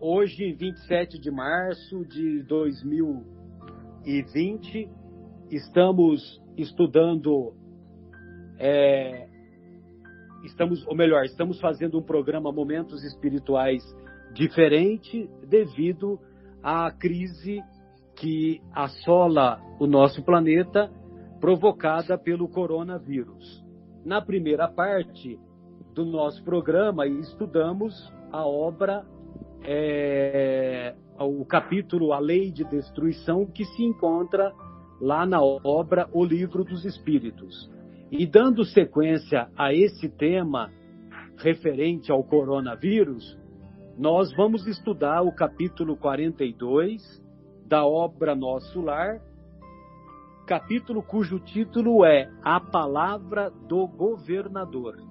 Hoje, 27 de março de 2020, estamos estudando, estamos fazendo um programa Momentos Espirituais diferente devido à crise que assola o nosso planeta, provocada pelo coronavírus. Na primeira parte do nosso programa, estudamos a obra, o capítulo A Lei de Destruição, que se encontra lá na obra O Livro dos Espíritos. E dando sequência a esse tema referente ao coronavírus, nós vamos estudar o capítulo 42 da obra Nosso Lar, capítulo cujo título é A Palavra do Governador.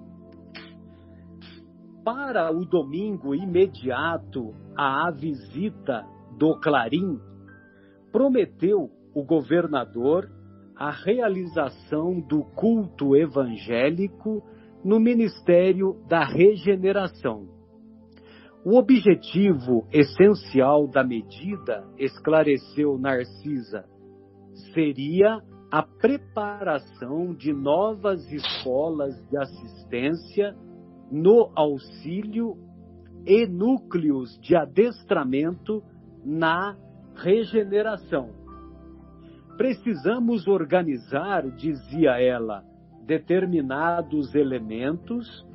Para o domingo imediato à visita do Clarim, prometeu o governador a realização do culto evangélico no Ministério da Regeneração. O objetivo essencial da medida, esclareceu Narcisa, seria a preparação de novas escolas de assistência no auxílio e núcleos de adestramento na regeneração. Precisamos organizar, dizia ela, determinados elementos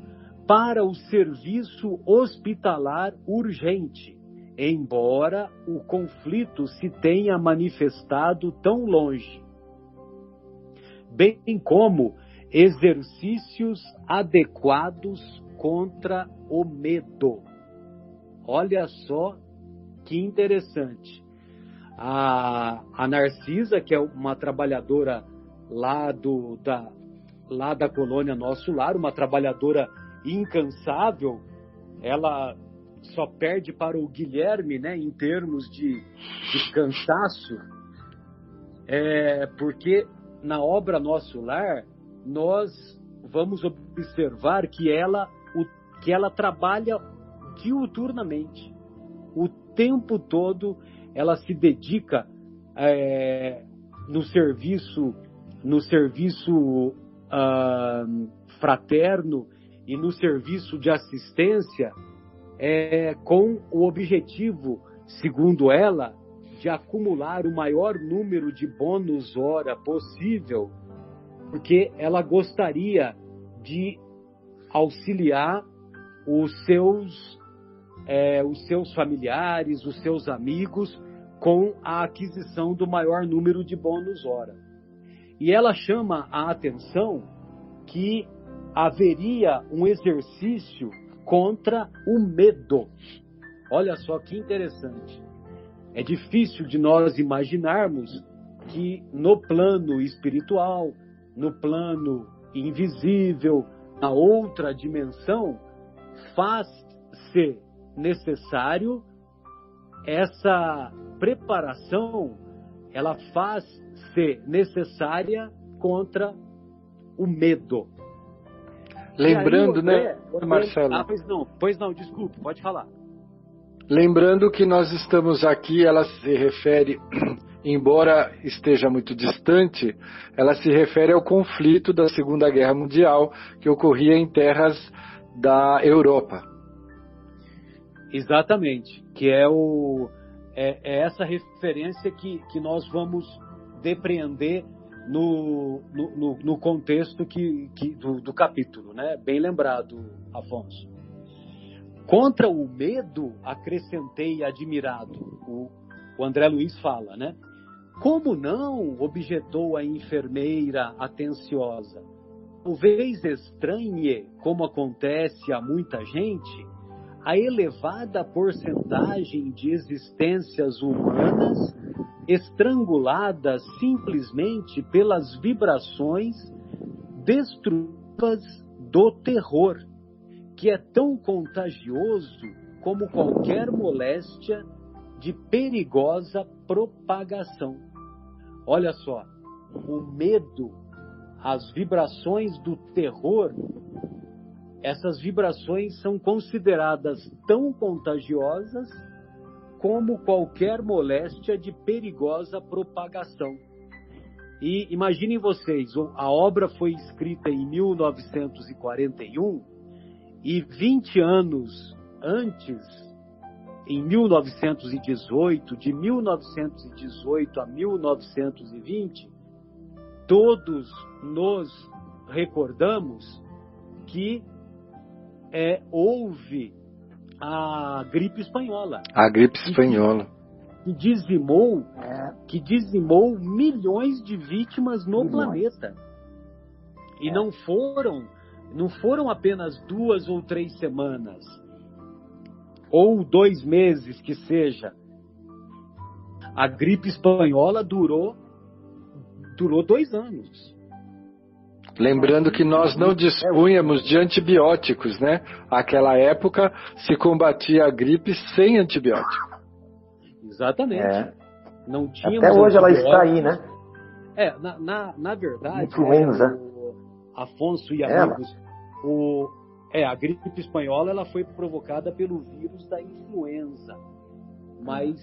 para o serviço hospitalar urgente, embora o conflito se tenha manifestado tão longe, bem como exercícios adequados contra o medo. Olha só que interessante. A Narcisa, que é uma trabalhadora lá da colônia Nosso Lar, uma trabalhadora incansável, ela só perde para o Guilherme, né, em termos de cansaço, porque na obra Nosso Lar nós vamos observar que ela trabalha diuturnamente, o tempo todo ela se dedica no serviço fraterno e no serviço de assistência, com o objetivo, segundo ela, de acumular o maior número de bônus hora possível, porque ela gostaria de auxiliar os seus familiares, os seus amigos, com a aquisição do maior número de bônus hora. E ela chama a atenção que haveria um exercício contra o medo. Olha só que interessante. É difícil de nós imaginarmos que no plano espiritual, no plano invisível, na outra dimensão, faz-se necessário essa preparação, ela faz-se necessária contra o medo. Lembrando, aí, né, Marcelo? Pois não, desculpe, pode falar. Lembrando que nós estamos aqui, ela se refere, embora esteja muito distante, ela se refere ao conflito da Segunda Guerra Mundial que ocorria em terras da Europa. Exatamente, que é essa referência que nós vamos depreender no contexto do capítulo, né? Bem lembrado, Afonso. Contra o medo, acrescentei admirado, o André Luiz fala, né? Como não? Objetou a enfermeira atenciosa. Talvez estranhe, como acontece a muita gente, a elevada porcentagem de existências humanas estranguladas simplesmente pelas vibrações destrutivas do terror, que é tão contagioso como qualquer moléstia de perigosa propagação. Olha só, o medo, as vibrações do terror, essas vibrações são consideradas tão contagiosas como qualquer moléstia de perigosa propagação. E imaginem vocês, a obra foi escrita em 1941 e 20 anos antes, em 1918, de 1918 a 1920, todos nos recordamos que houve a gripe espanhola. A gripe espanhola. Que dizimou milhões de vítimas no planeta. E não foram apenas 2 ou 3 semanas, ou 2 meses que seja. A gripe espanhola durou 2 anos. Lembrando que nós não dispunhamos de antibióticos, né? Naquela época se combatia a gripe sem antibiótico. Exatamente. Não tínhamos. Até hoje ela está aí, né? Na verdade, influenza. Afonso e amigos, a gripe espanhola ela foi provocada pelo vírus da influenza. Mas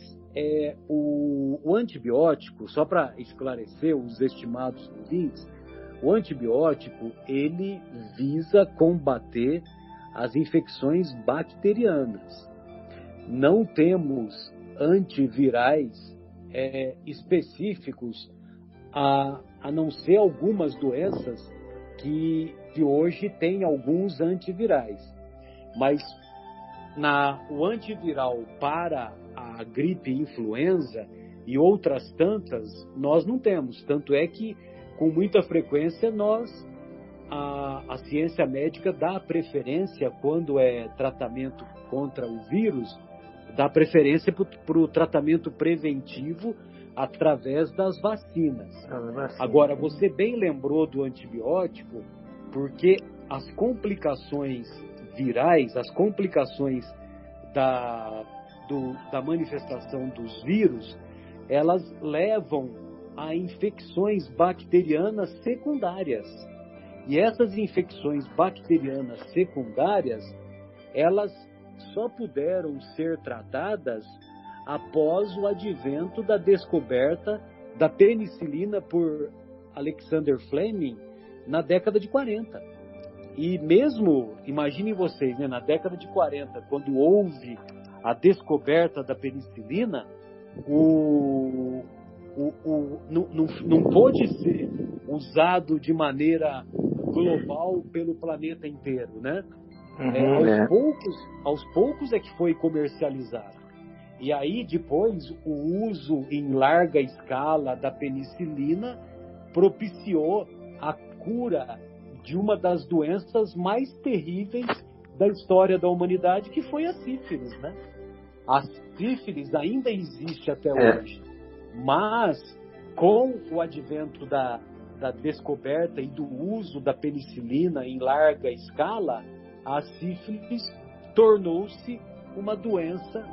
o antibiótico, só para esclarecer os estimados ouvintes, o antibiótico ele visa combater as infecções bacterianas. Não temos antivirais específicos, a não ser algumas doenças que hoje têm alguns antivirais. Mas o antiviral para a gripe influenza e outras tantas, nós não temos. Tanto é que, com muita frequência, a ciência médica dá preferência, quando é tratamento contra o vírus, dá preferência para o tratamento preventivo através das vacinas. Agora, você bem lembrou do antibiótico, porque as complicações virais, as complicações da manifestação dos vírus, elas levam a infecções bacterianas secundárias. E essas infecções bacterianas secundárias, elas só puderam ser tratadas após o advento da descoberta da penicilina por Alexander Fleming na década de 40. E mesmo, imaginem vocês, né, na década de 40, quando houve a descoberta da penicilina, não pôde ser usado de maneira global pelo planeta inteiro, né? Aos poucos é que foi comercializado. E aí depois o uso em larga escala da penicilina propiciou a cura de uma das doenças mais terríveis da história da humanidade, que foi a sífilis, né? A sífilis ainda existe até hoje, mas com o advento da descoberta e do uso da penicilina em larga escala, a sífilis tornou-se uma doença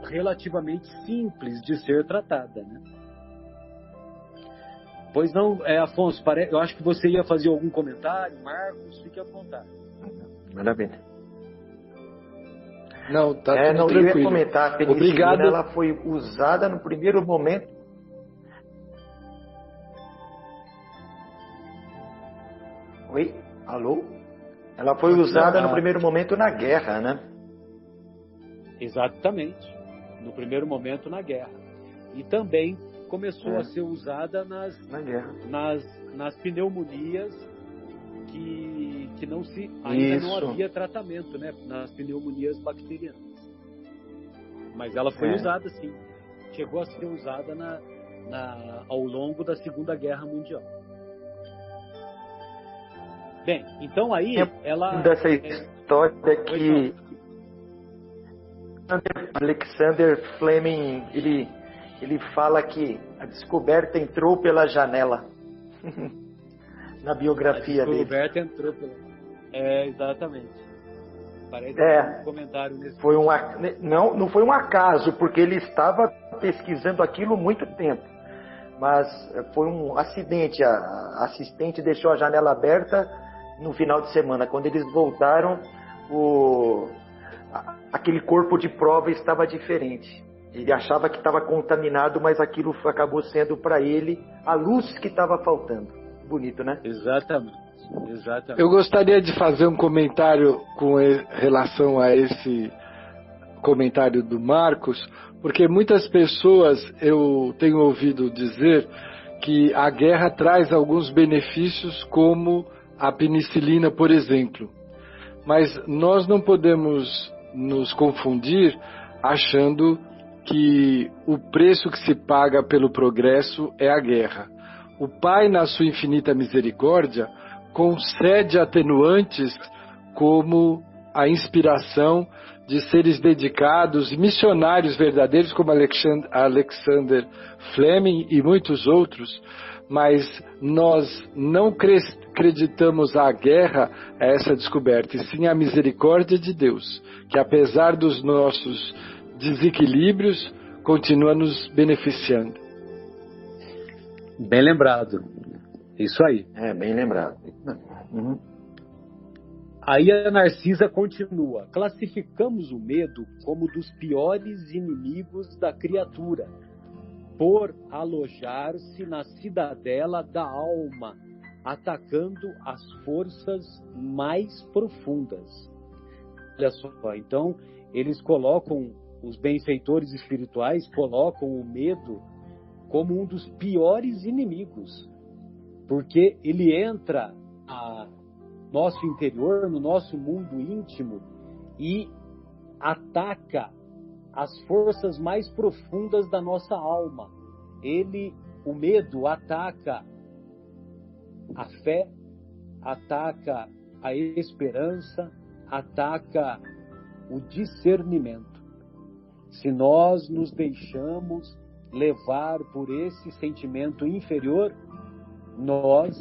relativamente simples de ser tratada, né? Pois não, Afonso, eu acho que você ia fazer algum comentário. Marcos, fique à vontade. Maravilha. Não, tá tudo tranquilo. Eu ia comentar, a penicilina, ela foi usada no primeiro momento. Oi? Alô? Ela foi usada no primeiro momento na guerra, né? Exatamente. No primeiro momento na guerra. E também começou a ser usada nas pneumonias que não havia tratamento, né? Nas pneumonias bacterianas. Mas ela foi usada, sim. Chegou a ser usada ao longo da Segunda Guerra Mundial. Bem, então aí ela... Dessa história que Alexander Fleming, ele fala que a descoberta entrou pela janela. Na biografia dele. A descoberta entrou pela... exatamente. Parece um comentário nesse... Não foi um acaso, porque ele estava pesquisando aquilo há muito tempo. Mas foi um acidente. A assistente deixou a janela aberta no final de semana. Quando eles voltaram, aquele corpo de prova estava diferente. Ele achava que estava contaminado, mas aquilo acabou sendo para ele a luz que estava faltando. Bonito, né? Exatamente. Exatamente. Eu gostaria de fazer um comentário com relação a esse comentário do Marcos, porque muitas pessoas eu tenho ouvido dizer que a guerra traz alguns benefícios, como a penicilina, por exemplo. Mas nós não podemos nos confundir achando que o preço que se paga pelo progresso é a guerra. O Pai, na sua infinita misericórdia, concede atenuantes como a inspiração de seres dedicados, missionários verdadeiros como Alexander Fleming e muitos outros, mas nós não acreditamos a guerra a essa descoberta, e sim a misericórdia de Deus, que apesar dos nossos desequilíbrios, continua nos beneficiando. Bem lembrado. Isso aí. Bem lembrado. Uhum. Aí a Narcisa continua. Classificamos o medo como dos piores inimigos da criatura, por alojar-se na cidadela da alma, atacando as forças mais profundas. Olha só, então eles colocam, os benfeitores espirituais colocam o medo como um dos piores inimigos, porque ele entra no nosso interior, no nosso mundo íntimo, e ataca as forças mais profundas da nossa alma. O medo ataca a fé, ataca a esperança, ataca o discernimento. Se nós nos deixamos levar por esse sentimento inferior, nós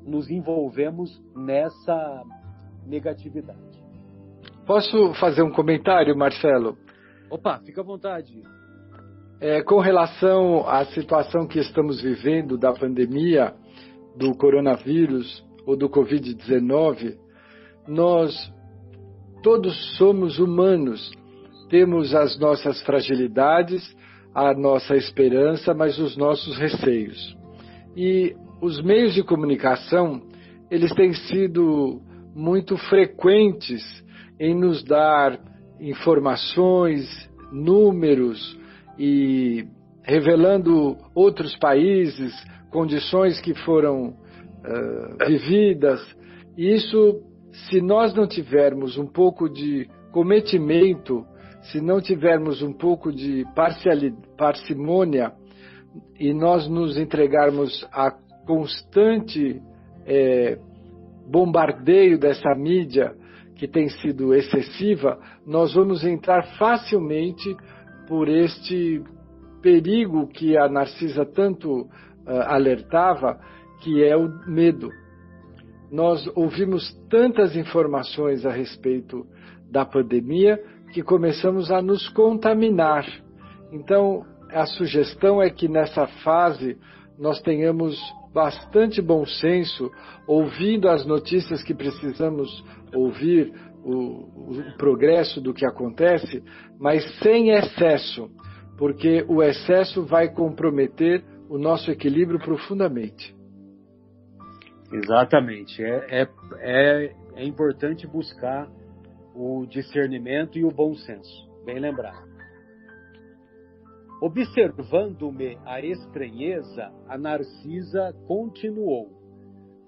nos envolvemos nessa negatividade. Posso fazer um comentário, Marcelo? Opa, fica à vontade. Com relação à situação que estamos vivendo da pandemia do coronavírus ou do Covid-19, nós todos somos humanos, temos as nossas fragilidades, a nossa esperança, mas os nossos receios. E os meios de comunicação, eles têm sido muito frequentes em nos dar informações, números e revelando outros países, condições que foram vividas. E isso, se nós não tivermos um pouco de cometimento, se não tivermos um pouco de parcimônia e nós nos entregarmos a constante bombardeio dessa mídia que tem sido excessiva, nós vamos entrar facilmente por este perigo que a Narcisa tanto alertava, que é o medo. Nós ouvimos tantas informações a respeito da pandemia que começamos a nos contaminar. Então, a sugestão é que nessa fase nós tenhamos bastante bom senso, ouvindo as notícias que precisamos ouvir, o progresso do que acontece, mas sem excesso, porque o excesso vai comprometer o nosso equilíbrio profundamente. Exatamente. É importante buscar o discernimento e o bom senso. Bem lembrado. Observando-me a estranheza, a Narcisa continuou.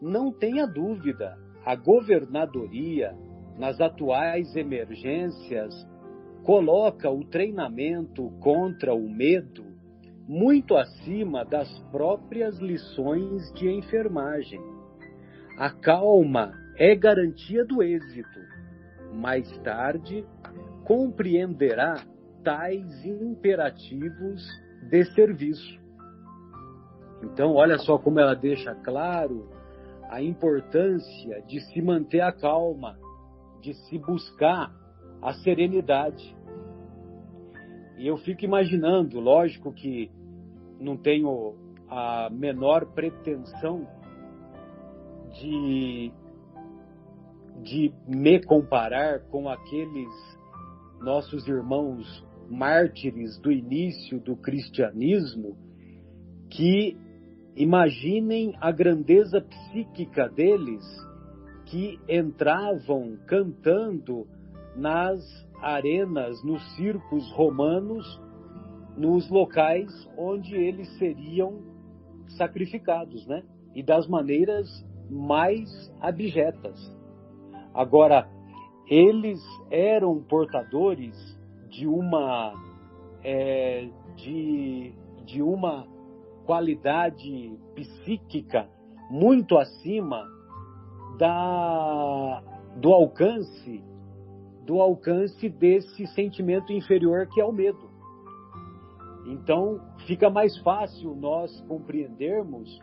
Não tenha dúvida, a governadoria, nas atuais emergências, coloca o treinamento contra o medo muito acima das próprias lições de enfermagem. A calma é garantia do êxito. Mais tarde, compreenderá tais imperativos de serviço. Então, olha só como ela deixa claro a importância de se manter a calma, de se buscar a serenidade. E eu fico imaginando, lógico que não tenho a menor pretensão de me comparar com aqueles nossos irmãos mártires do início do cristianismo, que imaginem a grandeza psíquica deles, que entravam cantando nas arenas, nos circos romanos, nos locais onde eles seriam sacrificados, né? E das maneiras mais abjetas. Agora, eles eram portadores de uma de uma qualidade psíquica muito acima do alcance desse sentimento inferior que é o medo. Então, fica mais fácil nós compreendermos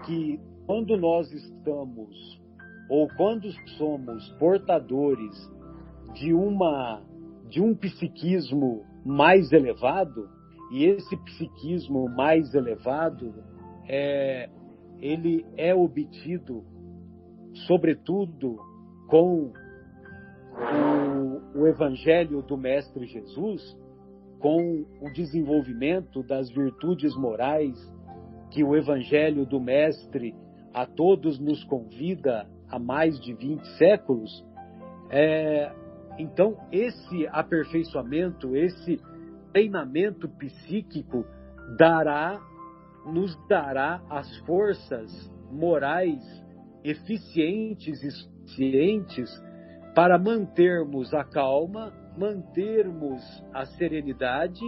que quando nós estamos ou quando somos portadores de um psiquismo mais elevado, e esse psiquismo mais elevado ele é obtido sobretudo com o Evangelho do Mestre Jesus, com o desenvolvimento das virtudes morais que o Evangelho do Mestre a todos nos convida há mais de 20 séculos. Então, esse aperfeiçoamento, esse treinamento psíquico nos dará as forças morais eficientes e suficientes para mantermos a calma, mantermos a serenidade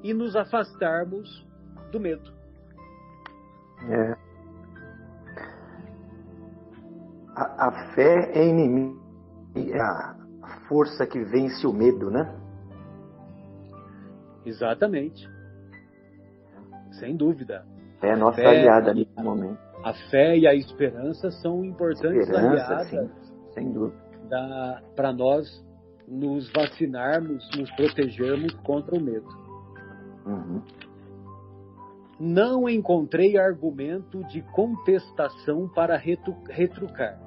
e nos afastarmos do medo. A fé é inimiga, é a força que vence o medo, né? Exatamente. Sem dúvida. É a nossa aliada nesse momento. A fé e a esperança são importantes aliadas, sim, sem dúvida, para nós nos vacinarmos, nos protegermos contra o medo. Uhum. Não encontrei argumento de contestação para retrucar.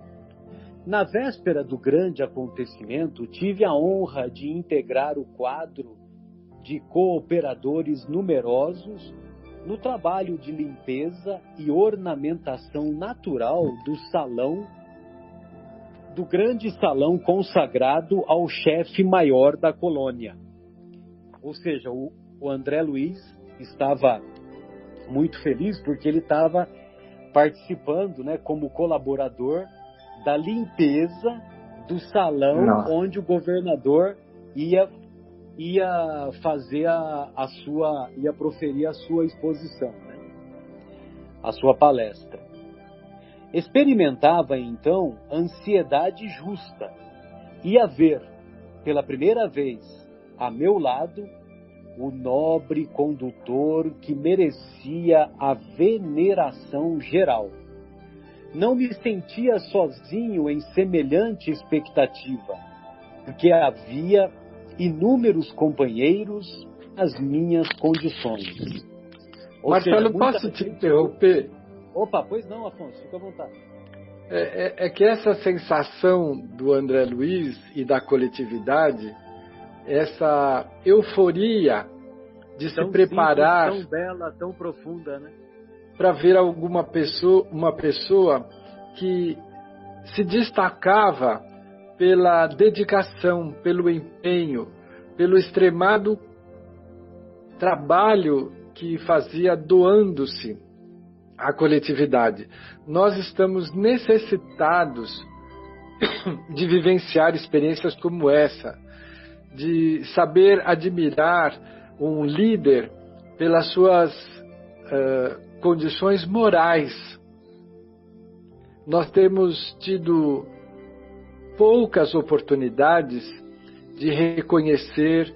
Na véspera do grande acontecimento, tive a honra de integrar o quadro de cooperadores numerosos no trabalho de limpeza e ornamentação natural do grande salão consagrado ao chefe maior da colônia. Ou seja, o André Luiz estava muito feliz porque ele estava participando, né, como colaborador da limpeza do salão onde o governador ia fazer ia proferir a sua exposição, né? A sua palestra. Experimentava então ansiedade justa. Ia ver pela primeira vez a meu lado o nobre condutor que merecia a veneração geral. Não me sentia sozinho em semelhante expectativa, porque havia inúmeros companheiros às minhas condições. Marcelo, posso te interromper? Opa, pois não, Afonso, fica à vontade. É que essa sensação do André Luiz e da coletividade, essa euforia de se preparar, tão bela, tão profunda, né? Para ver uma pessoa que se destacava pela dedicação, pelo empenho, pelo extremado trabalho que fazia doando-se à coletividade. Nós estamos necessitados de vivenciar experiências como essa, de saber admirar um líder pelas suas condições morais. Nós temos tido poucas oportunidades de reconhecer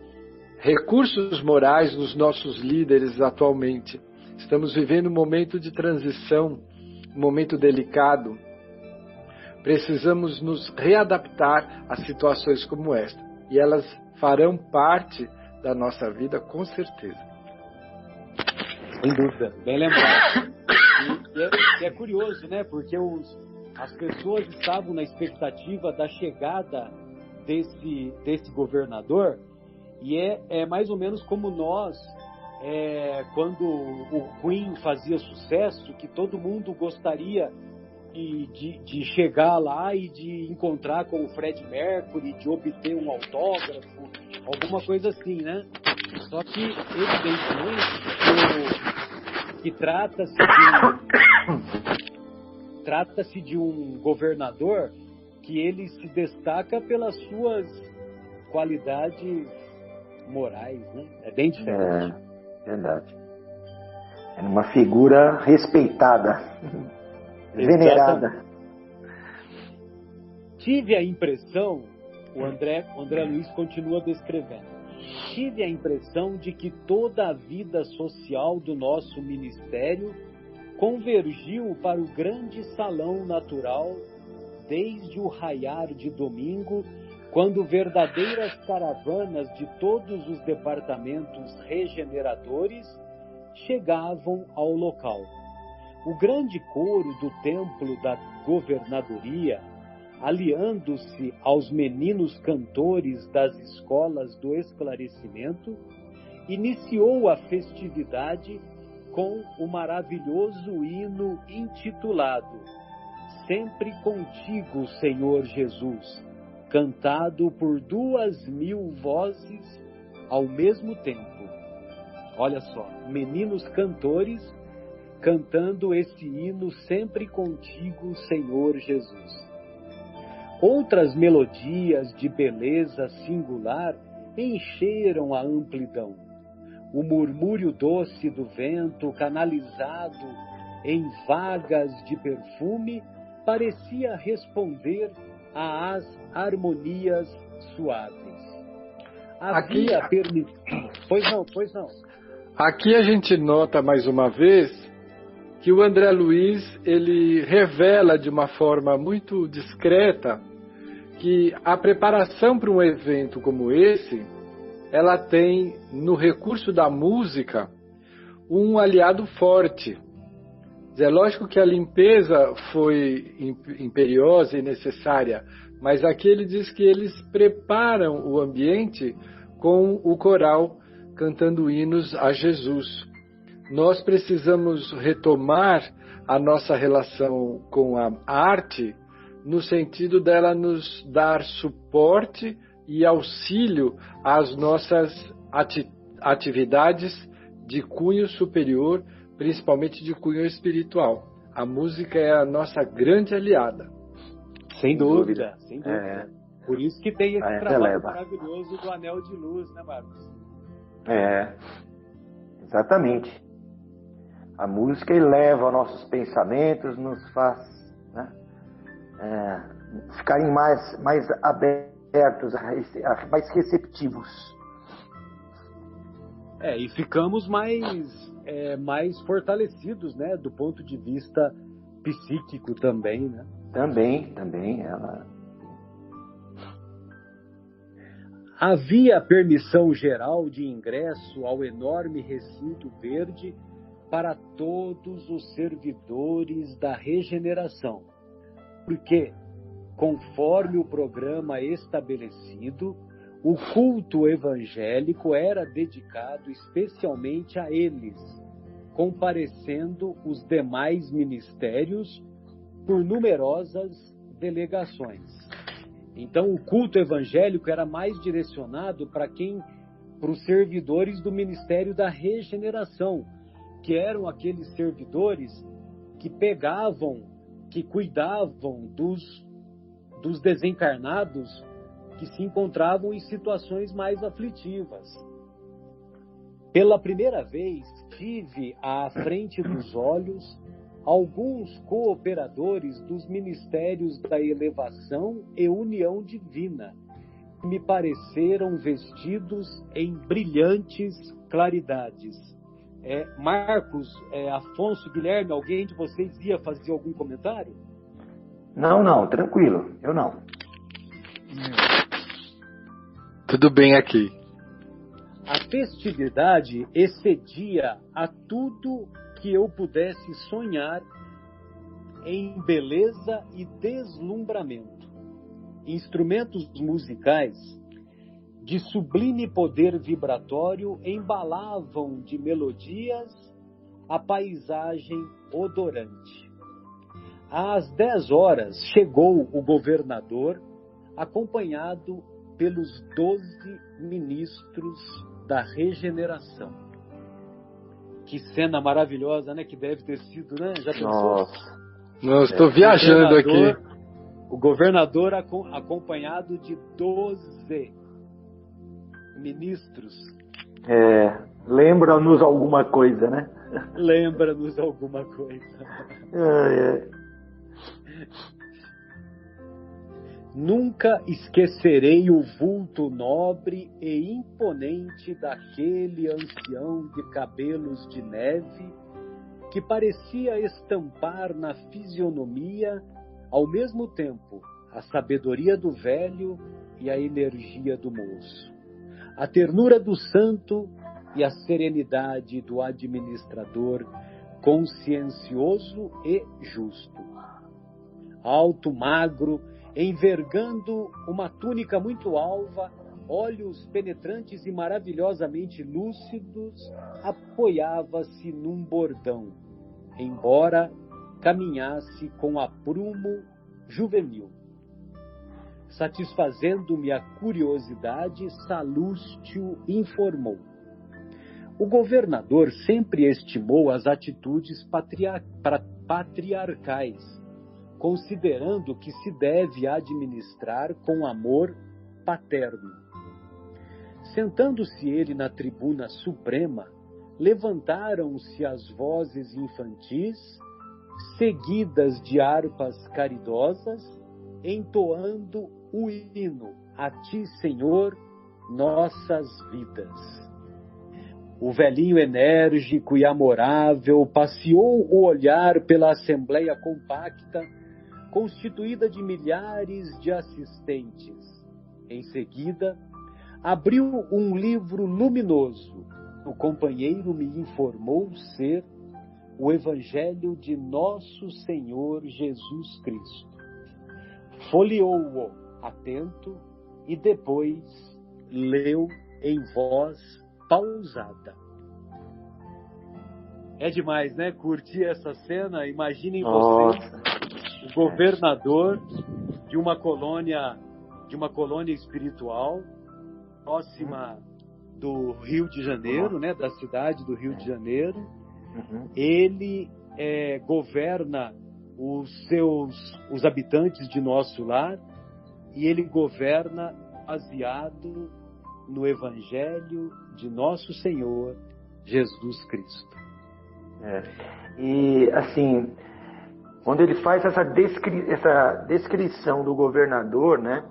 recursos morais nos nossos líderes atualmente. Estamos vivendo um momento de transição, um momento delicado. Precisamos nos readaptar a situações como esta. E elas farão parte da nossa vida, com certeza. Sem dúvida, bem lembrado. E é curioso, né? Porque as pessoas estavam na expectativa da chegada desse governador E é mais ou menos como nós, quando o Queen fazia sucesso, que todo mundo gostaria de chegar lá e de encontrar com o Fred Mercury, de obter um autógrafo, alguma coisa assim, né? Só que, evidentemente, que trata-se de um governador que ele se destaca pelas suas qualidades morais, né? É bem diferente. Verdade. É uma figura respeitada, venerada. Tive a impressão, o André Luiz continua descrevendo, tive a impressão de que toda a vida social do nosso ministério convergiu para o grande salão natural desde o raiar de domingo, quando verdadeiras caravanas de todos os departamentos regeneradores chegavam ao local. O grande coro do templo da governadoria, aliando-se aos meninos cantores das escolas do esclarecimento, iniciou a festividade com o maravilhoso hino intitulado Sempre Contigo, Senhor Jesus, cantado por 2.000 vozes ao mesmo tempo. Olha só, meninos cantores cantando esse hino Sempre Contigo, Senhor Jesus. Outras melodias de beleza singular encheram a amplidão. O murmúrio doce do vento, canalizado em vagas de perfume, parecia responder às harmonias suaves. Havia Pois não. Aqui a gente nota mais uma vez que o André Luiz, ele revela de uma forma muito discreta que a preparação para um evento como esse, ela tem no recurso da música um aliado forte. É lógico que a limpeza foi imperiosa e necessária, mas aqui ele diz que eles preparam o ambiente com o coral cantando hinos a Jesus. Nós precisamos retomar a nossa relação com a arte no sentido dela nos dar suporte e auxílio às nossas atividades de cunho superior, principalmente de cunho espiritual. A música é a nossa grande aliada. Sem dúvida. Por isso que tem esse trabalho maravilhoso do Anel de Luz, né, Marcos? Exatamente. A música eleva nossos pensamentos, nos faz, né, ficarem mais abertos, mais receptivos. E ficamos mais fortalecidos, né, do ponto de vista psíquico também, né? Também. Havia permissão geral de ingresso ao enorme recinto verde para todos os servidores da regeneração, porque, conforme o programa estabelecido, o culto evangélico era dedicado especialmente a eles, comparecendo os demais ministérios por numerosas delegações. Então, o culto evangélico era mais direcionado para os servidores do Ministério da Regeneração, que eram aqueles servidores que cuidavam dos desencarnados que se encontravam em situações mais aflitivas. Pela primeira vez, tive à frente dos olhos alguns cooperadores dos Ministérios da Elevação e União Divina, que me pareceram vestidos em brilhantes claridades. Marcos, Afonso, Guilherme, alguém de vocês ia fazer algum comentário? Não, tranquilo, eu não. Tudo bem aqui. A festividade excedia a tudo que eu pudesse sonhar em beleza e deslumbramento. Instrumentos musicais de sublime poder vibratório, embalavam de melodias a paisagem odorante. Às 10 horas chegou o governador, acompanhado pelos 12 ministros da regeneração. Que cena maravilhosa, né? Que deve ter sido, né? Já pensou? Nossa, estou viajando aqui. O governador acompanhado de 12 ministros. Lembra-nos alguma coisa, né? Lembra-nos alguma coisa. Nunca esquecerei o vulto nobre e imponente daquele ancião de cabelos de neve que parecia estampar na fisionomia, ao mesmo tempo, a sabedoria do velho e a energia do moço, a ternura do santo e a serenidade do administrador consciencioso e justo. Alto, magro, envergando uma túnica muito alva, olhos penetrantes e maravilhosamente lúcidos, apoiava-se num bordão, embora caminhasse com aprumo juvenil. Satisfazendo-me a curiosidade, Salústio informou: o governador sempre estimou as atitudes patriarcais, considerando que se deve administrar com amor paterno. Sentando-se ele na tribuna suprema, levantaram-se as vozes infantis, seguidas de harpas caridosas, entoando o hino a ti, Senhor, nossas vidas. O velhinho enérgico e amorável passeou o olhar pela assembleia compacta, constituída de milhares de assistentes. Em seguida, abriu um livro luminoso. O companheiro me informou ser o Evangelho de Nosso Senhor Jesus Cristo. Folheou-o atento e depois leu em voz pausada. É demais, né? Curtir essa cena. Imaginem vocês, o governador de uma colônia espiritual próxima do Rio de Janeiro, né? Da cidade do Rio de Janeiro. Ele governa os habitantes de nosso lar, e ele governa baseado no Evangelho de Nosso Senhor Jesus Cristo. E assim, quando ele faz essa descrição do governador, né,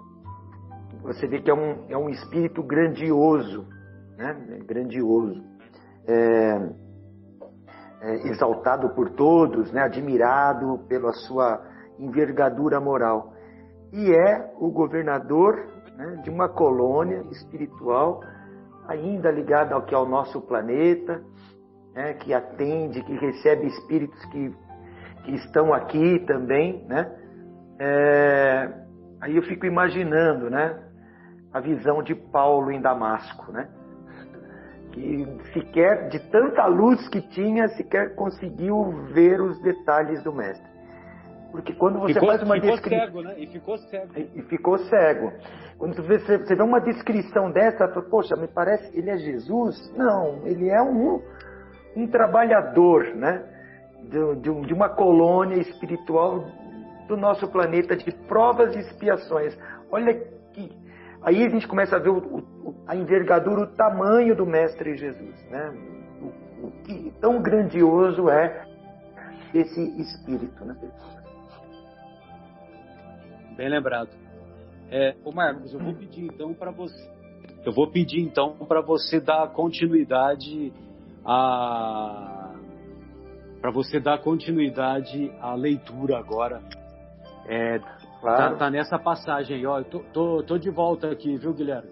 você vê que é um espírito grandioso, né, grandioso, exaltado por todos, né, admirado pela sua envergadura moral. E é o governador, né, de uma colônia espiritual ainda ligada ao nosso planeta, né, que atende, que recebe espíritos que estão aqui também, né? Aí eu fico imaginando, né, a visão de Paulo em Damasco, né? Que sequer, de tanta luz que tinha, sequer conseguiu ver os detalhes do mestre. Porque quando você faz uma descrição... Cego, né? E ficou cego. E ficou cego. Quando você vê uma descrição dessa, poxa, me parece, ele é Jesus? Não, ele é um trabalhador, né? De uma colônia espiritual do nosso planeta, de provas e expiações. Olha que... Aí a gente começa a ver a envergadura, o tamanho do Mestre Jesus, né? O que tão grandioso é esse espírito, né? Bem lembrado. Ô Marcos, eu vou pedir então para você dar continuidade à leitura agora. Claro. Tá nessa passagem aí, ó. Eu tô de volta aqui, viu, Guilherme?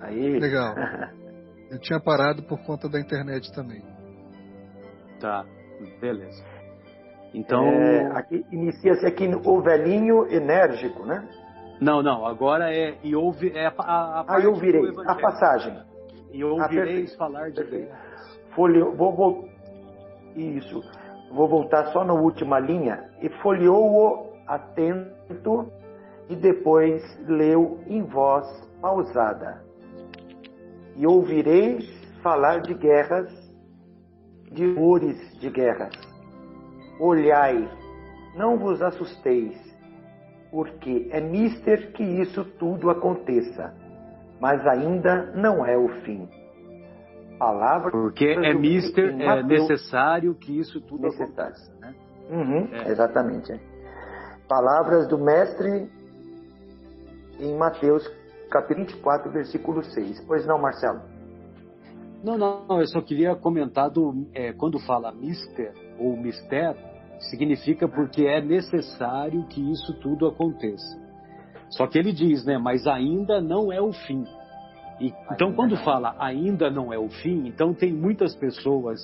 Aí. Legal. Eu tinha parado por conta da internet também. Tá, beleza. Então... Aqui, inicia-se aqui o velhinho enérgico, né? Não, agora e ouve, a parte Aí eu virei, do Evangelho. a passagem. E ouvireis perfeito. falar de Perfeito. guerra. Isso. Vou voltar só na última linha. E folheou-o atento e depois leu em voz pausada. E ouvireis falar de guerras, de rumores de guerras. Olhai, não vos assusteis, porque é mister que isso tudo aconteça, mas ainda não é o fim. Palavra Porque é mister, é necessário que isso tudo necessário. aconteça, né? Exatamente. Palavras do mestre em Mateus capítulo 24, versículo 6. Pois não, Marcelo? Não, eu só queria comentar quando fala mister ou mistério, significa porque é necessário que isso tudo aconteça. Só que ele diz, né, mas ainda não é o fim. Então, quando fala ainda não é o fim, então tem muitas pessoas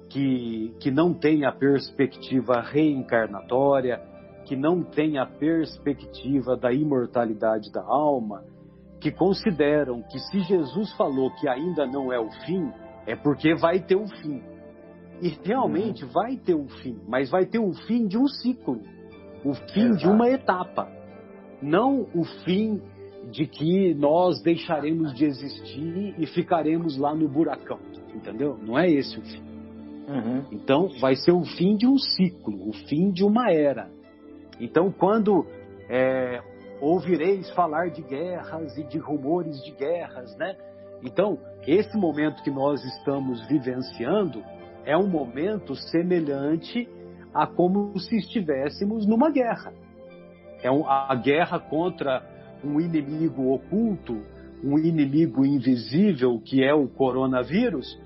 que não têm a perspectiva reencarnatória, que não têm a perspectiva da imortalidade da alma, que consideram que se Jesus falou que ainda não é o fim, é porque vai ter um fim. E realmente vai ter um fim, mas vai ter um fim de um ciclo, o fim de uma etapa, não o fim de que nós deixaremos de existir e ficaremos lá no buracão, entendeu? Não é esse o fim. Então vai ser o fim de um ciclo, o fim de uma era. Então quando ouvireis falar de guerras e de rumores de guerras, né? Então esse momento que nós estamos vivenciando é um momento semelhante a como se estivéssemos numa guerra. A guerra contra um inimigo oculto, um inimigo invisível, que é o coronavírus,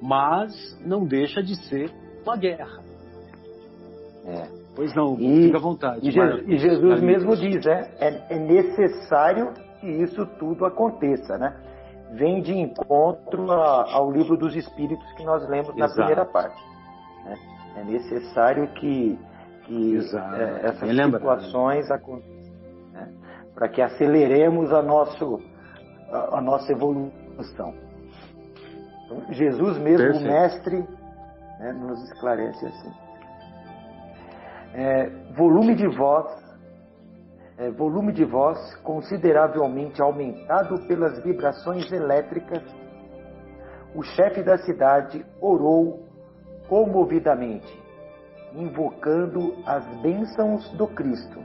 mas não deixa de ser uma guerra. Pois não, fica à vontade. E Jesus mesmo diz, é necessário que isso tudo aconteça, né? Vem de encontro ao livro dos Espíritos que nós lemos na primeira parte. Né? É necessário que essas situações aconteçam, né? Para que aceleremos a nossa evolução. Então, Jesus mesmo, o Mestre, né, nos esclarece assim. Volume de voz consideravelmente aumentado pelas vibrações elétricas, o chefe da cidade orou comovidamente, invocando as bênçãos do Cristo,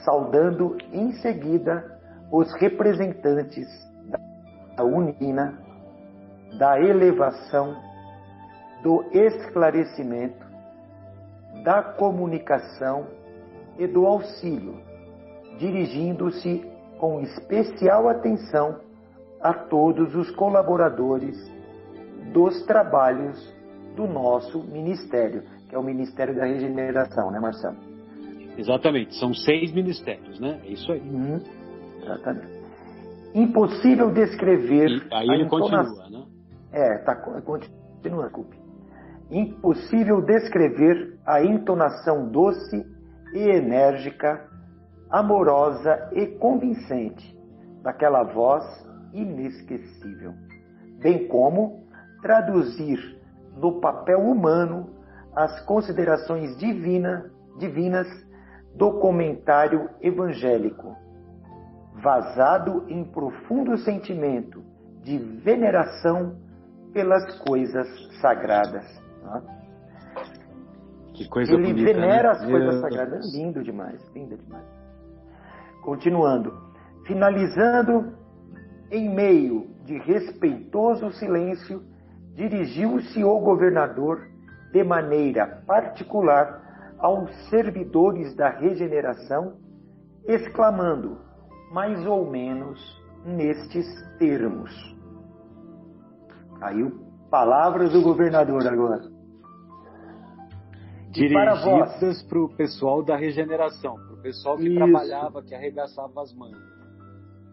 saudando em seguida os representantes da unina, da elevação, do esclarecimento, da comunicação e do auxílio, dirigindo-se com especial atenção a todos os colaboradores dos trabalhos do nosso ministério, que é o Ministério da Regeneração, né, Marcelo? Exatamente, são 6 ministérios, né? É isso aí. Exatamente. Impossível descrever... E aí ele continua, né? Continua, desculpe. Impossível descrever a entonação doce e enérgica, amorosa e convincente daquela voz inesquecível, bem como traduzir no papel humano as considerações divinas do comentário evangélico, vazado em profundo sentimento de veneração pelas coisas sagradas. Que coisa Ele bonita, venera, né? as coisas sagradas. Lindo demais, lindo demais. Continuando. Finalizando, em meio de respeitoso silêncio, dirigiu-se o governador de maneira particular aos servidores da regeneração, exclamando, mais ou menos nestes termos. Aí, palavras do governador agora. Dirigidas para o pessoal da regeneração, para o pessoal que trabalhava, que arregaçava as mangas.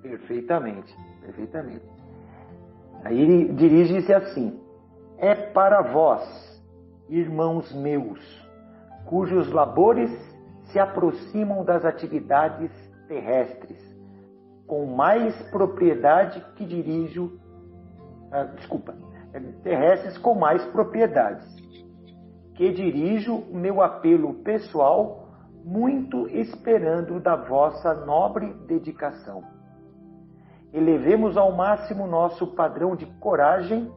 Perfeitamente. Aí ele dirige-se assim: é para vós, irmãos meus, cujos labores se aproximam das atividades terrestres com mais propriedade que dirijo... terrestres com mais propriedades, que dirijo meu apelo pessoal, muito esperando da vossa nobre dedicação. Elevemos ao máximo nosso padrão de coragem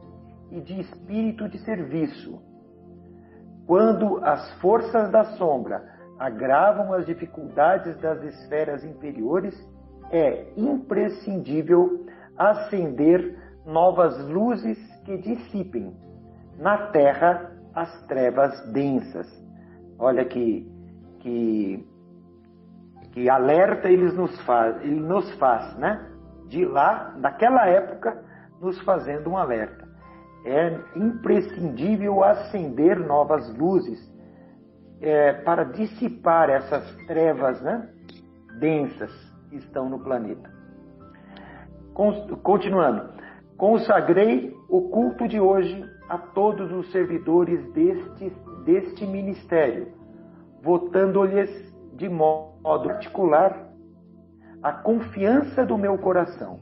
e de espírito de serviço. Quando as forças da sombra agravam as dificuldades das esferas inferiores, é imprescindível acender novas luzes que dissipem na terra as trevas densas. Olha que alerta ele nos faz, né? De lá, daquela época, nos fazendo um alerta. É imprescindível acender novas luzes para dissipar essas trevas, né, densas que estão no planeta. Continuando. Consagrei o culto de hoje a todos os servidores deste ministério, votando-lhes de modo particular a confiança do meu coração.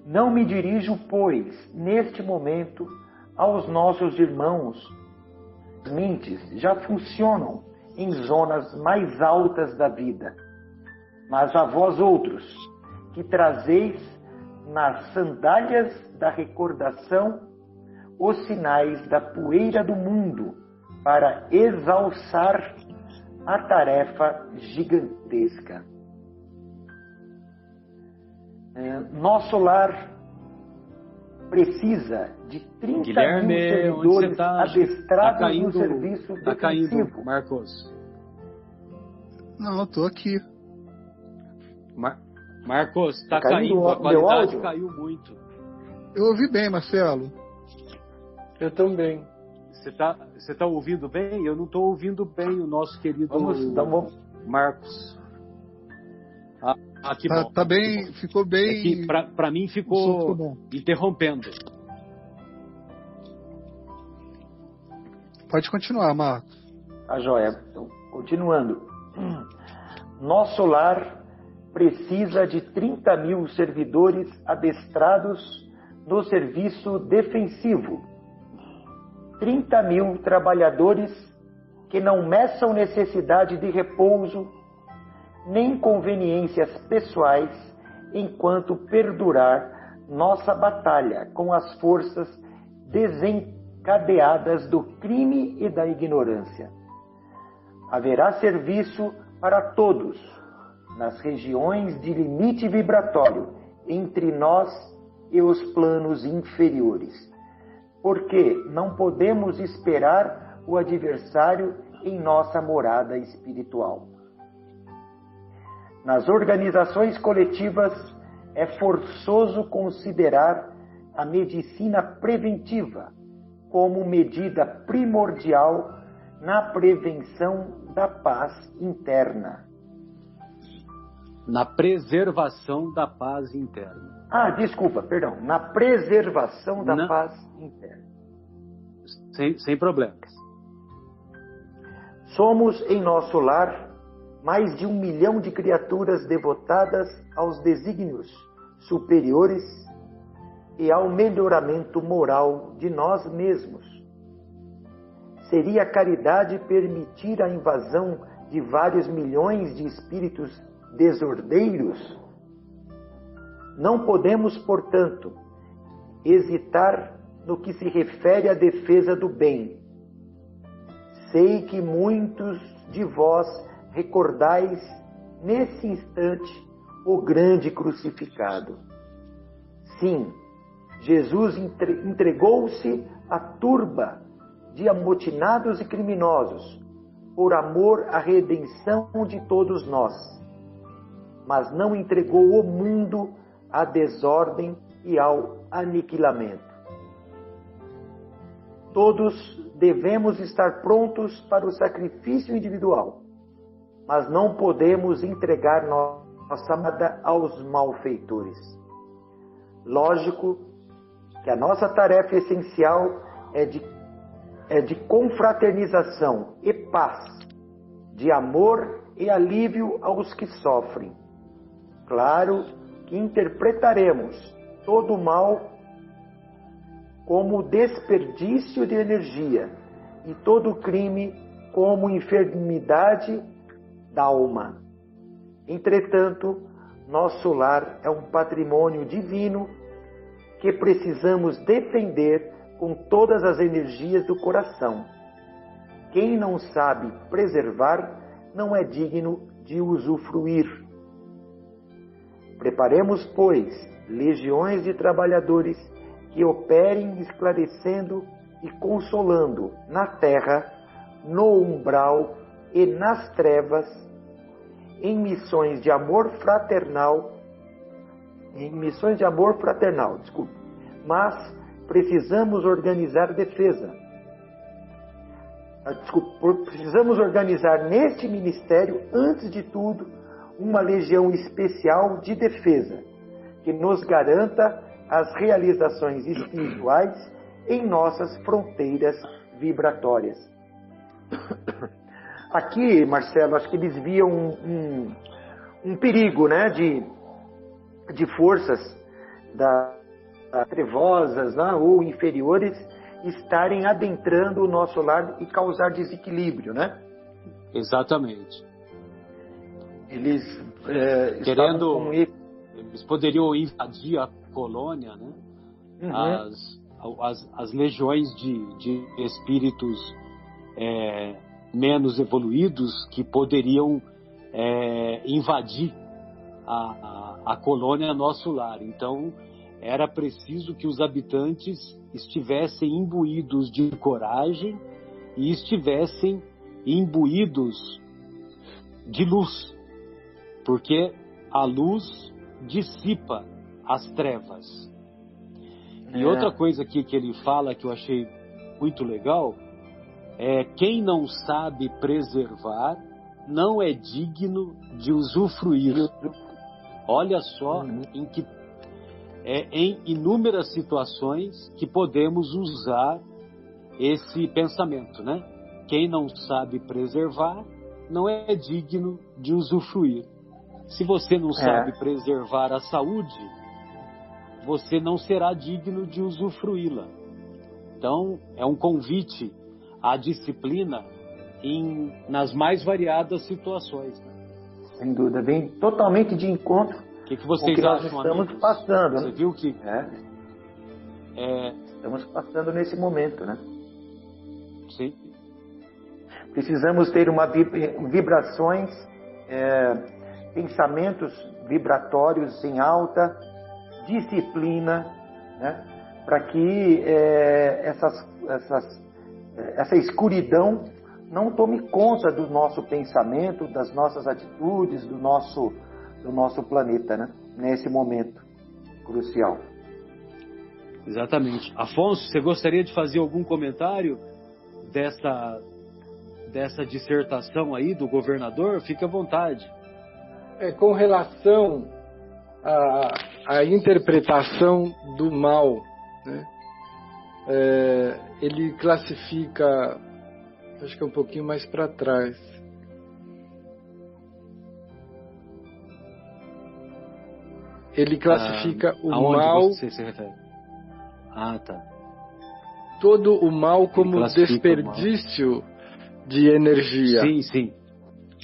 Não me dirijo, pois, neste momento, aos nossos irmãos. Mentes já funcionam em zonas mais altas da vida, mas a vós outros, que trazeis nas sandálias da recordação os sinais da poeira do mundo para exalçar a tarefa gigantesca. Nosso lar precisa de 30 Guilherme, mil servidores adestrados no serviço defensivo. Está caindo, Marcos. Não, eu tô aqui. Marcos, está Tá caindo caindo, a meu qualidade áudio? caiu muito. Eu ouvi bem, Marcelo. Eu também. Você tá ouvindo bem? Eu não estou ouvindo bem o nosso querido Vamos. Marcos. Que bom. Tá bem, ficou bem. É que para mim O som ficou ficou bom. interrompendo. Pode continuar, Marcos. A joia. Então, continuando. Nosso lar precisa de 30 mil servidores adestrados no serviço defensivo. 30 mil trabalhadores que não meçam necessidade de repouso nem conveniências pessoais enquanto perdurar nossa batalha com as forças desencadeadas do crime e da ignorância. Haverá serviço para todos nas regiões de limite vibratório entre nós e os planos inferiores, porque não podemos esperar o adversário em nossa morada espiritual. Nas organizações coletivas, é forçoso considerar a medicina preventiva como medida primordial na prevenção da paz interna. Na preservação da paz interna. Na preservação da paz interna. Sem problemas. Somos em nosso lar mais de 1 milhão de criaturas devotadas aos desígnios superiores e ao melhoramento moral de nós mesmos. Seria caridade permitir a invasão de vários milhões de espíritos desordeiros? Não podemos, portanto, hesitar no que se refere à defesa do bem. Sei que muitos de vós recordais nesse instante o grande crucificado. Sim, Jesus entregou-se à turba de amotinados e criminosos por amor à redenção de todos nós, mas não entregou o mundo à desordem e ao aniquilamento. Todos devemos estar prontos para o sacrifício individual, mas não podemos entregar nossa amada aos malfeitores. Lógico que a nossa tarefa essencial é de confraternização e paz, de amor e alívio aos que sofrem. Claro que interpretaremos todo o mal como desperdício de energia e todo crime como enfermidade da alma. Entretanto, nosso lar é um patrimônio divino que precisamos defender com todas as energias do coração. Quem não sabe preservar não é digno de usufruir. Preparemos, pois, legiões de trabalhadores que operem esclarecendo e consolando na terra, no umbral e nas trevas, em missões de amor fraternal, mas precisamos organizar defesa. Precisamos organizar neste ministério, antes de tudo, uma legião especial de defesa, que nos garanta as realizações espirituais em nossas fronteiras vibratórias. Aqui, Marcelo, acho que eles viam um perigo, né, de forças trevosas, né, ou inferiores estarem adentrando o nosso lar e causar desequilíbrio, né? Exatamente. Eles eles poderiam invadir a colônia, né? As legiões de espíritos menos evoluídos que poderiam invadir a colônia nosso lar. Então, era preciso que os habitantes estivessem imbuídos de coragem e estivessem imbuídos de luz, porque a luz dissipa as trevas. E outra coisa aqui que ele fala que eu achei muito legal é: quem não sabe preservar não é digno de usufruir. Olha só em inúmeras situações que podemos usar esse pensamento, né? Quem não sabe preservar não é digno de usufruir. Se você não sabe preservar a saúde, você não será digno de usufruí-la. Então, é um convite à disciplina nas mais variadas situações. Sem dúvida, vem totalmente de encontro o que vocês nós acham, estamos amigos? passando. Você viu que... Estamos passando nesse momento, né? Sim. Precisamos ter vibrações, pensamentos vibratórios em alta, disciplina, né? Para que essa escuridão não tome conta do nosso pensamento, das nossas atitudes, do nosso planeta, né? Nesse momento crucial. Exatamente. Afonso, você gostaria de fazer algum comentário dessa dissertação aí do governador? Fique à vontade. Com relação à interpretação do mal, né? Ele classifica, acho que é um pouquinho mais para trás. Ele classifica o mal. Aonde você se refere? Tá. Todo o mal como desperdício de energia. Sim.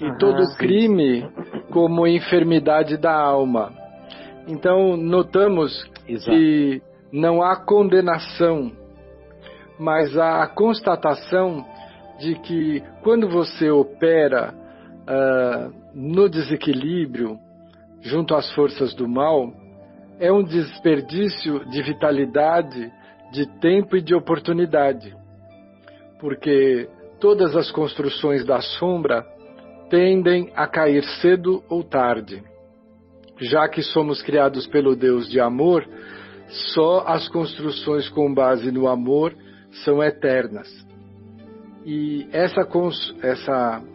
E todo crime como enfermidade da alma. Então, notamos que não há condenação, mas há a constatação de que quando você opera no desequilíbrio, junto às forças do mal, é um desperdício de vitalidade, de tempo e de oportunidade. Porque todas as construções da sombra tendem a cair cedo ou tarde. Já que somos criados pelo Deus de amor, só as construções com base no amor são eternas. E essa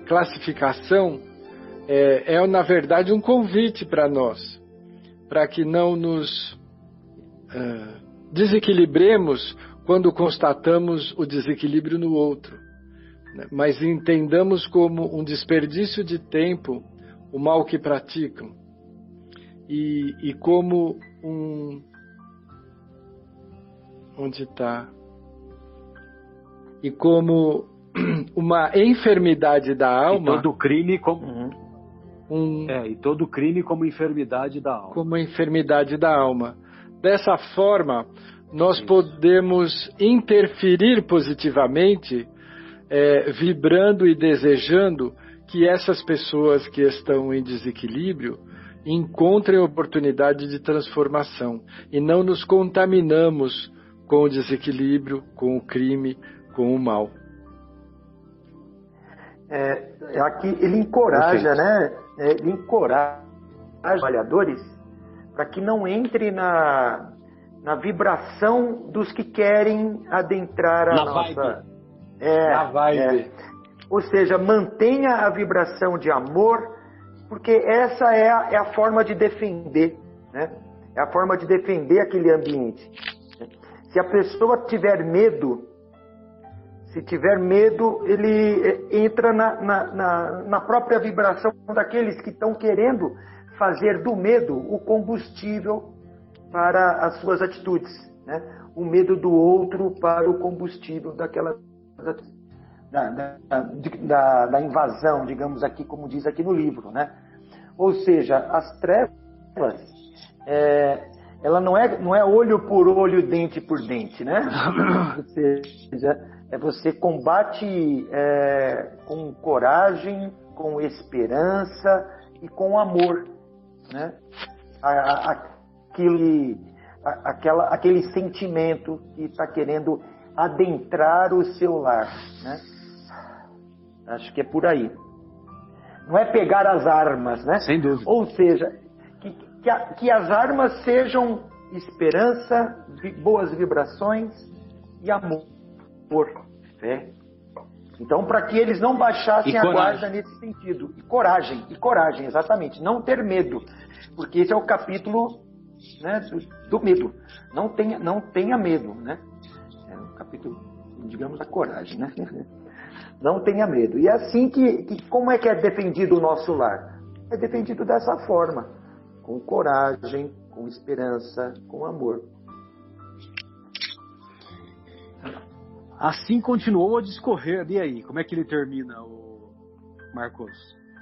classificação na verdade, um convite para nós, para que não nos desequilibremos quando constatamos o desequilíbrio no outro. mas entendamos como um desperdício de tempo o mal que praticam, e como onde está? E como uma enfermidade da alma. E todo crime como e todo crime como enfermidade da alma. Como enfermidade da alma. Dessa forma, nós podemos interferir positivamente, vibrando e desejando que essas pessoas que estão em desequilíbrio encontrem oportunidade de transformação, e não nos contaminamos com o desequilíbrio, com o crime, com o mal. Aqui ele encoraja, né? Ele encoraja os trabalhadores para que não entre na vibração dos que querem adentrar a nossa... Na vibe. Ou seja, mantenha a vibração de amor, porque essa é a forma de defender, né? É a forma de defender aquele ambiente. Se a pessoa tiver medo, ele entra na própria vibração daqueles que estão querendo fazer do medo o combustível para as suas atitudes, né? O medo do outro para o combustível daquela da invasão, digamos aqui, como diz aqui no livro, né? Ou seja, as trevas, ela não é olho por olho, dente por dente, né? Ou seja, você combate com coragem, com esperança e com amor, né? Aquele sentimento que está querendo adentrar o seu lar, né? Acho que é por aí. Não é pegar as armas, né? Sem dúvida. Ou seja, que as armas sejam esperança, boas vibrações e amor, fé. Então, para que eles não baixassem a guarda nesse sentido. E coragem, exatamente. Não ter medo, porque esse é o capítulo, né, do medo. Não tenha medo, né? É um capítulo, digamos, da coragem, né? Não tenha medo. E é assim como é que é defendido o nosso lar? É defendido dessa forma, com coragem, com esperança, com amor. Assim continuou a discorrer. E aí, como é que ele termina, o Marcos?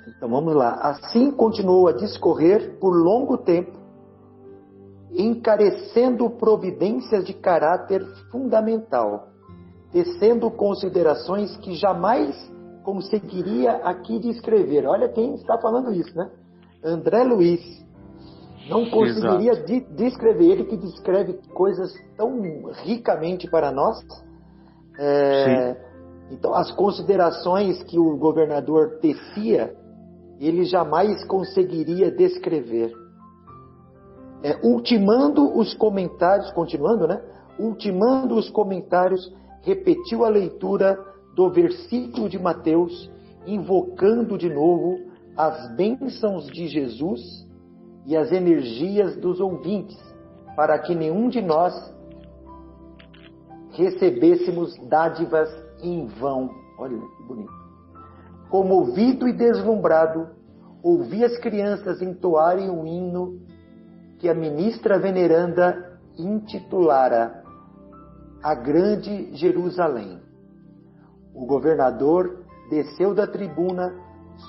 Então vamos lá. Assim continuou a discorrer por longo tempo, encarecendo providências de caráter fundamental, tecendo considerações que jamais conseguiria aqui descrever. Olha quem está falando isso, né? André Luiz. Não conseguiria descrever. Ele que descreve coisas tão ricamente para nós. Então, as considerações que o governador tecia, ele jamais conseguiria descrever. Ultimando os comentários, continuando, né? Ultimando os comentários, repetiu a leitura do versículo de Mateus, invocando de novo as bênçãos de Jesus e as energias dos ouvintes, para que nenhum de nós recebêssemos dádivas em vão. Olha que bonito. Comovido e deslumbrado, ouvi as crianças entoarem o hino que a ministra veneranda intitulara A Grande Jerusalém. O governador desceu da tribuna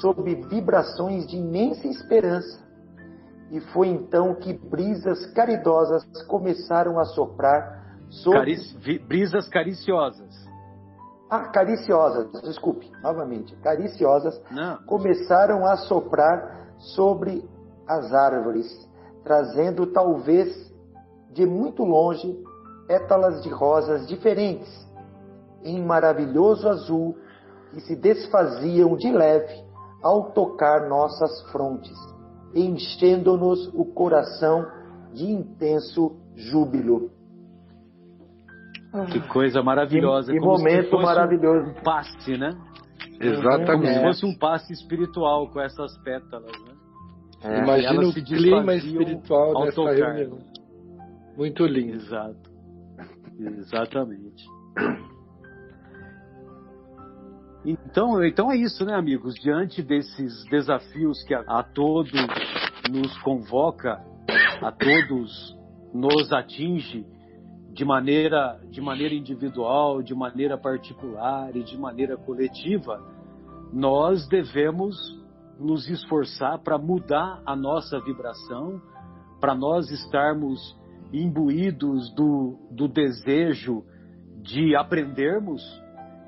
sob vibrações de imensa esperança, e foi então que brisas caridosas começaram a soprar sobre... Brisas cariciosas. Cariciosas, desculpe, novamente. Cariciosas. Não. Começaram a soprar sobre as árvores, trazendo talvez de muito longe pétalas de rosas diferentes, em maravilhoso azul, que se desfaziam de leve ao tocar nossas frontes, enchendo-nos o coração de intenso júbilo. Que coisa maravilhosa. Que momento maravilhoso. Um passe, né? Exatamente. Como se fosse um passe espiritual com essas pétalas, né? Imagina o clima espiritual dessa tocar. reunião. Muito lindo. Exato. Exatamente. Então é isso, né, amigos? Diante desses desafios que a todos nos convoca, a todos nos atinge de maneira individual, de maneira particular e de maneira coletiva, nós devemos nos esforçar para mudar a nossa vibração, para nós estarmos imbuídos do desejo de aprendermos.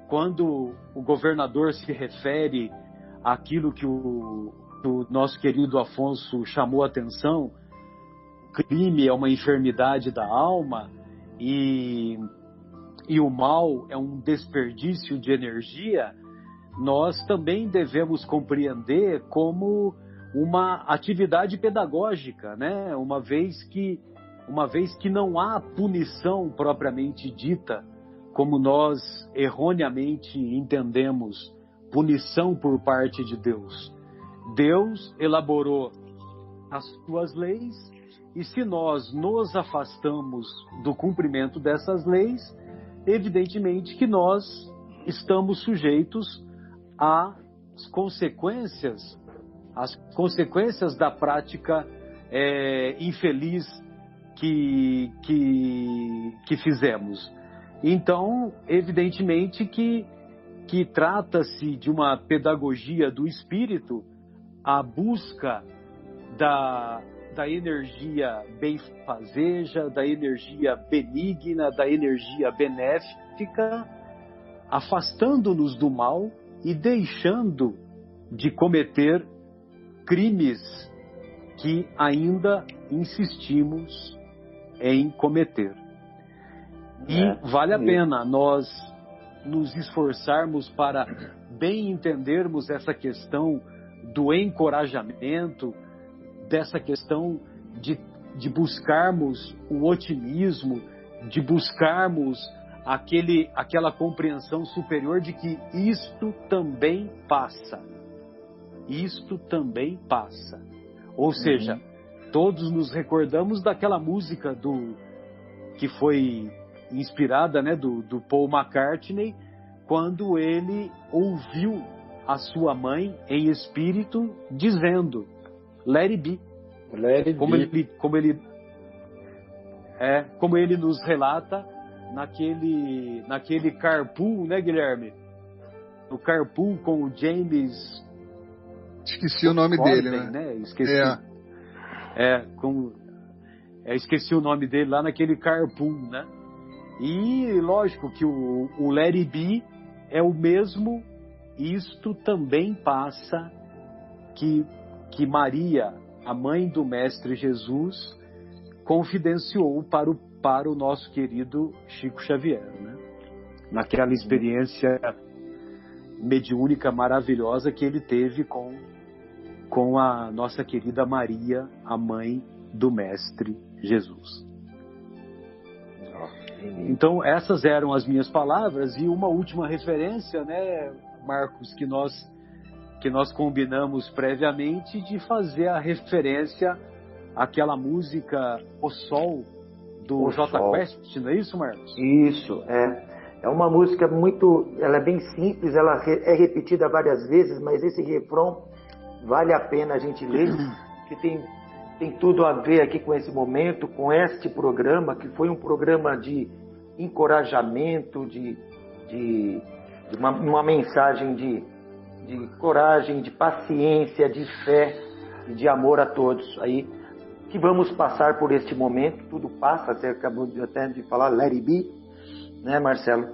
Quando o governador se refere àquilo que o nosso querido Afonso chamou a atenção, crime é uma enfermidade da alma e o mal é um desperdício de energia, nós também devemos compreender como uma atividade pedagógica, né? Uma vez que não há punição propriamente dita, como nós erroneamente entendemos, punição por parte de Deus. Deus elaborou as suas leis, e se nós nos afastamos do cumprimento dessas leis, evidentemente que nós estamos sujeitos às consequências da prática infeliz que fizemos. Então, evidentemente que trata-se de uma pedagogia do espírito, a busca da energia benfazeja, da energia benigna, da energia benéfica, afastando-nos do mal e deixando de cometer crimes que ainda insistimos em cometer. E vale a pena nós nos esforçarmos para bem entendermos essa questão do encorajamento, dessa questão de buscarmos o otimismo, de buscarmos aquela compreensão superior de que isto também passa. Isto também passa. Ou seja, todos nos recordamos daquela música que foi inspirada, né, do Paul McCartney, quando ele ouviu a sua mãe em espírito dizendo Let it be. Let it be. Como ele nos relata naquele carpool, né, Guilherme? No carpool com o James... Esqueci o nome dele, né? Esqueci. Esqueci o nome dele lá naquele carpool, né? E lógico que o Let it be é o mesmo isto também passa que Maria, a mãe do Mestre Jesus, confidenciou para o nosso querido Chico Xavier, né? Naquela experiência mediúnica maravilhosa que ele teve com a nossa querida Maria, a mãe do Mestre Jesus. Então, essas eram as minhas palavras, e uma última referência, né, Marcos, que nós combinamos previamente, de fazer a referência àquela música O Sol, do Jota Quest, não é isso, Marcos? Isso, é uma música ela é bem simples, ela é repetida várias vezes, mas esse refrão vale a pena a gente ler, que tem tudo a ver aqui com esse momento, com este programa, que foi um programa de encorajamento, de uma mensagem de coragem, de paciência, de fé e de amor a todos. Aí que vamos passar por este momento, tudo passa, você acabou até de falar, let it be, né, Marcelo?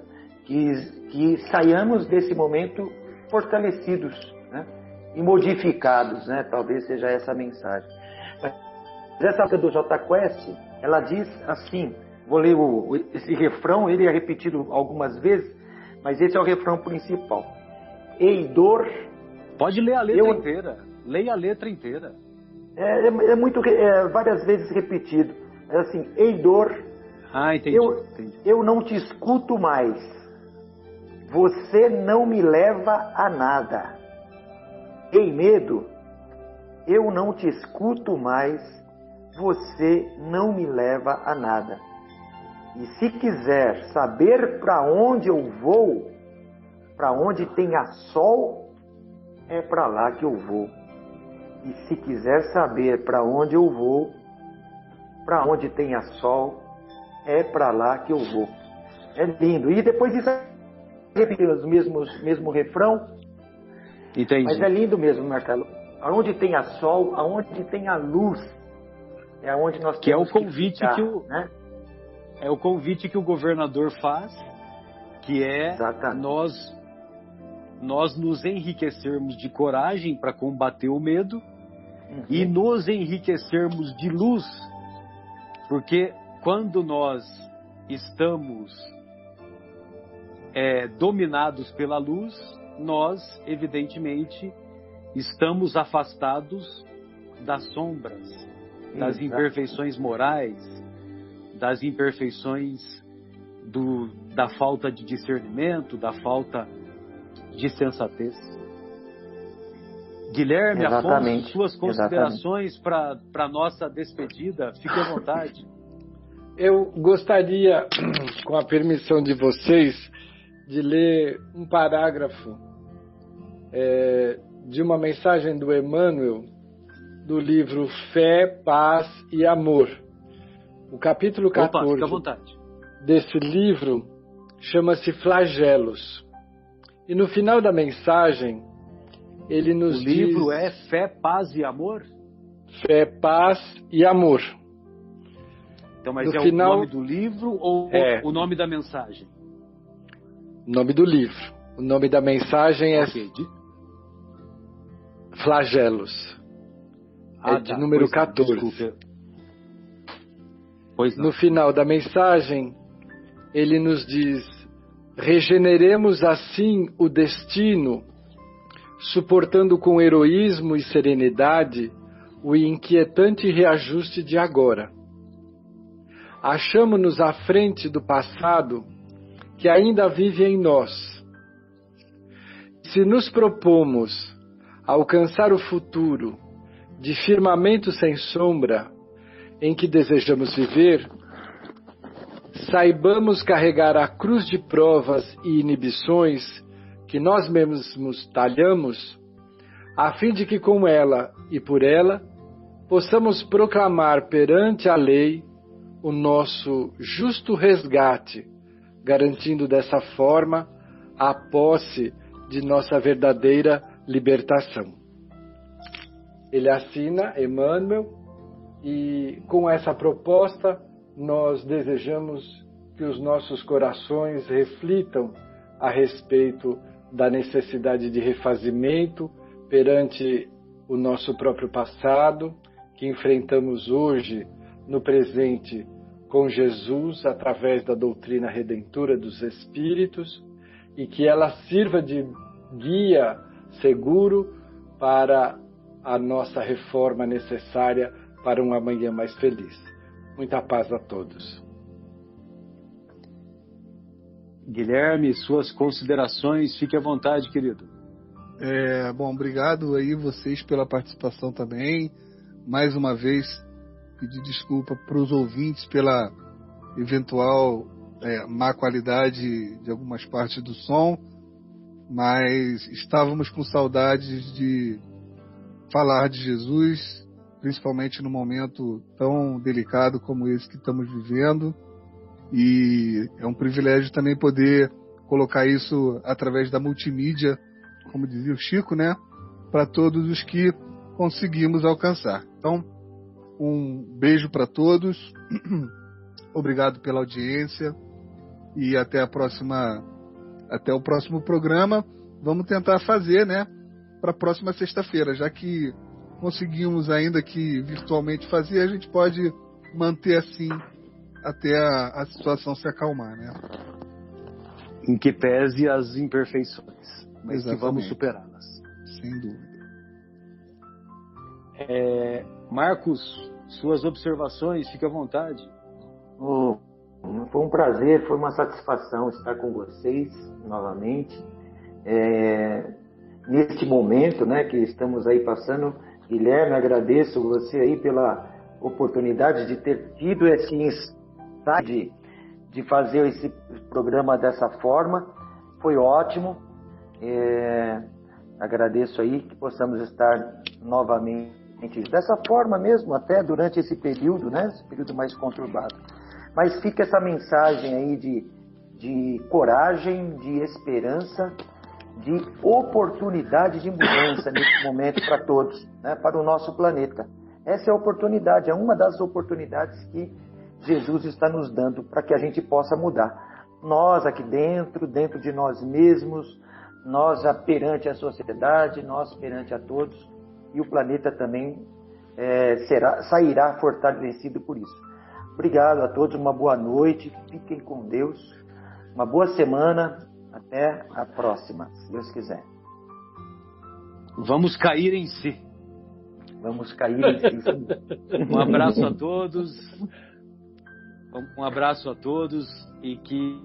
Que saiamos desse momento fortalecidos, né, e modificados, né? Talvez seja essa a mensagem. Essa música do Jota Quest, ela diz assim, vou ler esse refrão, ele é repetido algumas vezes, mas esse é o refrão principal. Ei, dor... Pode ler a letra inteira. Leia a letra inteira. Várias vezes repetido. É assim, ei, dor... Entendi. Eu não te escuto mais. Você não me leva a nada. Ei, medo... Eu não te escuto mais, você não me leva a nada. E se quiser saber para onde eu vou, Para onde tenha sol, é para lá que eu vou. E se quiser saber para onde eu vou, para onde tenha sol, é para lá que eu vou. É lindo. E depois disso, repetir o mesmo refrão. Entendi. Mas é lindo mesmo, Marcelo. Aonde tenha sol, aonde tenha luz, é aonde nós que é o temos convite ficar, que o né? é o convite que o governador faz, que é Exatamente. nós nos enriquecermos de coragem para combater o medo e nos enriquecermos de luz, porque quando nós estamos dominados pela luz, nós, evidentemente, estamos afastados das sombras, das imperfeições morais, das imperfeições da falta de discernimento, da falta de sensatez. Guilherme, Afonso, suas considerações para a nossa despedida, fique à vontade. Eu gostaria, com a permissão de vocês, de ler um parágrafo de uma mensagem do Emmanuel, do livro Fé, Paz e Amor. O capítulo 14 fica à vontade. Desse livro chama-se Flagelos. E no final da mensagem, ele nos diz... O livro é Fé, Paz e Amor? Fé, Paz e Amor. Então, mas no final... o nome do livro ou o nome da mensagem? O nome do livro. O nome da mensagem é Flagelos. De número 14. Desculpa. Pois não. No final da mensagem, ele nos diz: regeneremos assim o destino, suportando com heroísmo e serenidade o inquietante reajuste de agora. Achamo-nos à frente do passado que ainda vive em nós. Se nos propomos alcançar o futuro de firmamento sem sombra em que desejamos viver, saibamos carregar a cruz de provas e inibições que nós mesmos talhamos, a fim de que com ela e por ela possamos proclamar perante a lei o nosso justo resgate, garantindo dessa forma a posse de nossa verdadeira libertação. Ele assina, Emmanuel, e com essa proposta nós desejamos que os nossos corações reflitam a respeito da necessidade de refazimento perante o nosso próprio passado, que enfrentamos hoje no presente com Jesus através da doutrina redentora dos Espíritos, e que ela sirva de guia seguro para a nossa reforma necessária para um amanhã mais feliz. Muita paz a todos. Guilherme, suas considerações, fique à vontade, querido. Bom, obrigado aí vocês pela participação também. Mais uma vez, pedir desculpa para os ouvintes pela eventual má qualidade de algumas partes do som, mas estávamos com saudades de falar de Jesus, principalmente num momento tão delicado como esse que estamos vivendo, e é um privilégio também poder colocar isso através da multimídia, como dizia o Chico, né, para todos os que conseguimos alcançar. Então, um beijo para todos, obrigado pela audiência e até o próximo programa. Vamos tentar fazer, né, para a próxima sexta-feira, já que conseguimos ainda que virtualmente fazer, a gente pode manter assim até a situação se acalmar, né? Em que pese as imperfeições, mas Exatamente. Que vamos superá-las. Sem dúvida. Marcos, suas observações, fique à vontade. Foi um prazer, foi uma satisfação estar com vocês novamente. Neste momento, né, que estamos aí passando, Guilherme, agradeço você aí pela oportunidade de ter tido esse insight de fazer esse programa dessa forma. Foi ótimo. Agradeço aí que possamos estar novamente dessa forma mesmo, até durante esse período, né? Esse período mais conturbado. Mas fica essa mensagem aí de coragem, de esperança, de oportunidade de mudança nesse momento para todos, né? Para o nosso planeta. Essa é a oportunidade, é uma das oportunidades que Jesus está nos dando para que a gente possa mudar. Nós aqui dentro de nós mesmos, nós perante a sociedade, nós perante a todos, e o planeta também sairá fortalecido por isso. Obrigado a todos, uma boa noite, fiquem com Deus, uma boa semana, até a próxima, se Deus quiser. Vamos cair em si. Vamos cair em si. Um abraço a todos. Um abraço a todos e que